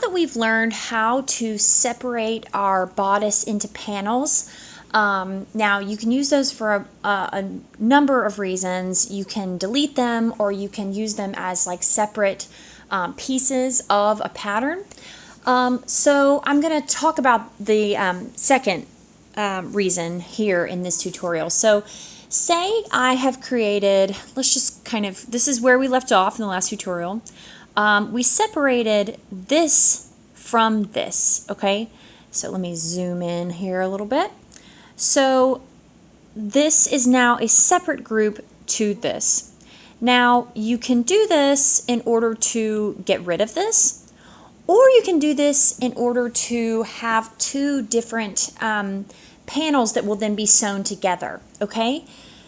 that we've learned how to separate our bodice into panels. Now you can use those for a number of reasons. You can delete them, or you can use them as like separate pieces of a pattern. So I'm going to talk about the second reason here in this tutorial. So say I have created, let's just this is where we left off in the last tutorial. We separated this from this, okay? So let me zoom in here a little bit. So this is now a separate group to this. Now you can do this in order to get rid of this, or you can do this in order to have two different panels that will then be sewn together, okay?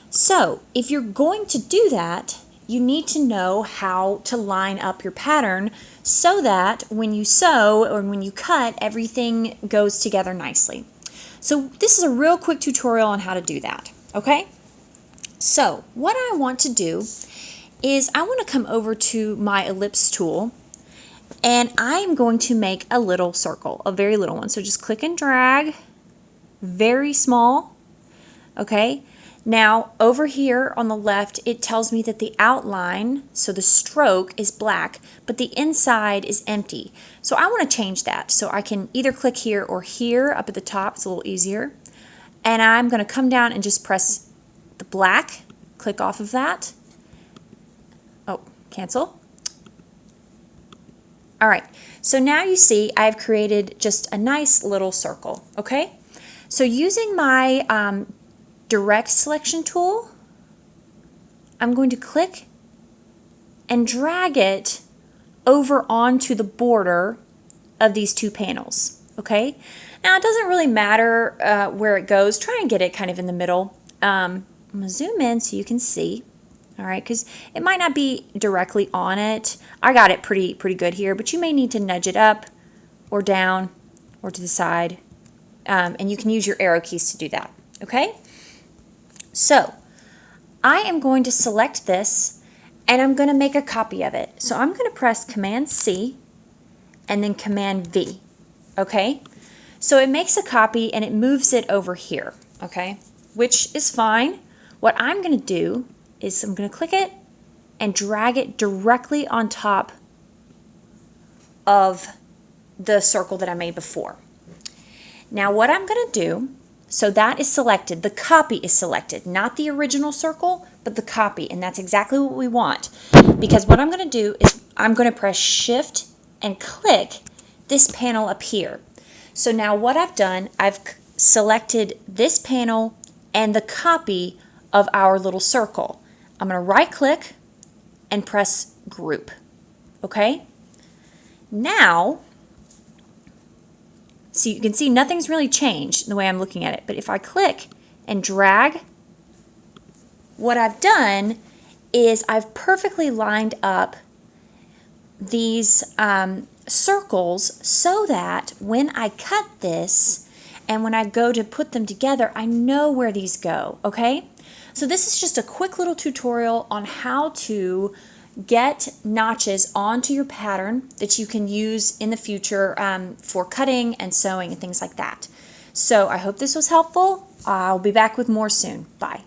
So if you're going to do that, you need to know how to line up your pattern so that when you sew or when you cut, everything goes together nicely. So this is a real quick tutorial on how to do that, okay? So what I want to do is I want to come over to my ellipse tool, and I'm going to make a little circle, a very little one. So just click and drag, very small, okay? Now over here on the left, it tells me that the outline, so the stroke, is black, but the inside is empty. So I want to change that. So I can either click here or here up at the top. It's a little easier. And I'm going to come down and just press the black, click off of that. Oh, cancel. All right, so now you see I've created just a nice little circle, okay? So using my direct selection tool, I'm going to click and drag it over onto the border of these two panels, okay? Now it doesn't really matter where it goes. Try and get it kind of in the middle. I'm going to zoom in so you can see, all right, because it might not be directly on it. I got it pretty good here, but you may need to nudge it up or down or to the side, and you can use your arrow keys to do that, okay? So I am going to select this, and I'm going to make a copy of it. So I'm going to press Command C and then Command V, okay? So it makes a copy and it moves it over here, okay? Which is fine. What I'm going to do is I'm going to click it and drag it directly on top of the circle that I made before. Now what I'm going to do, so that is selected, the copy is selected, not the original circle, but the copy, and that's exactly what we want. Because what I'm going to do is I'm going to press Shift and click this panel up here. So now what I've done, I've selected this panel and the copy of our little circle. I'm going to right click and press Group, okay? Now, so you can see nothing's really changed in the way I'm looking at it, but if I click and drag, what I've done is I've perfectly lined up these circles so that when I cut this and when I go to put them together, I know where these go, okay? So this is just a quick little tutorial on how to get notches onto your pattern that you can use in the future for cutting and sewing and things like that. So I hope this was helpful. I'll be back with more soon. Bye.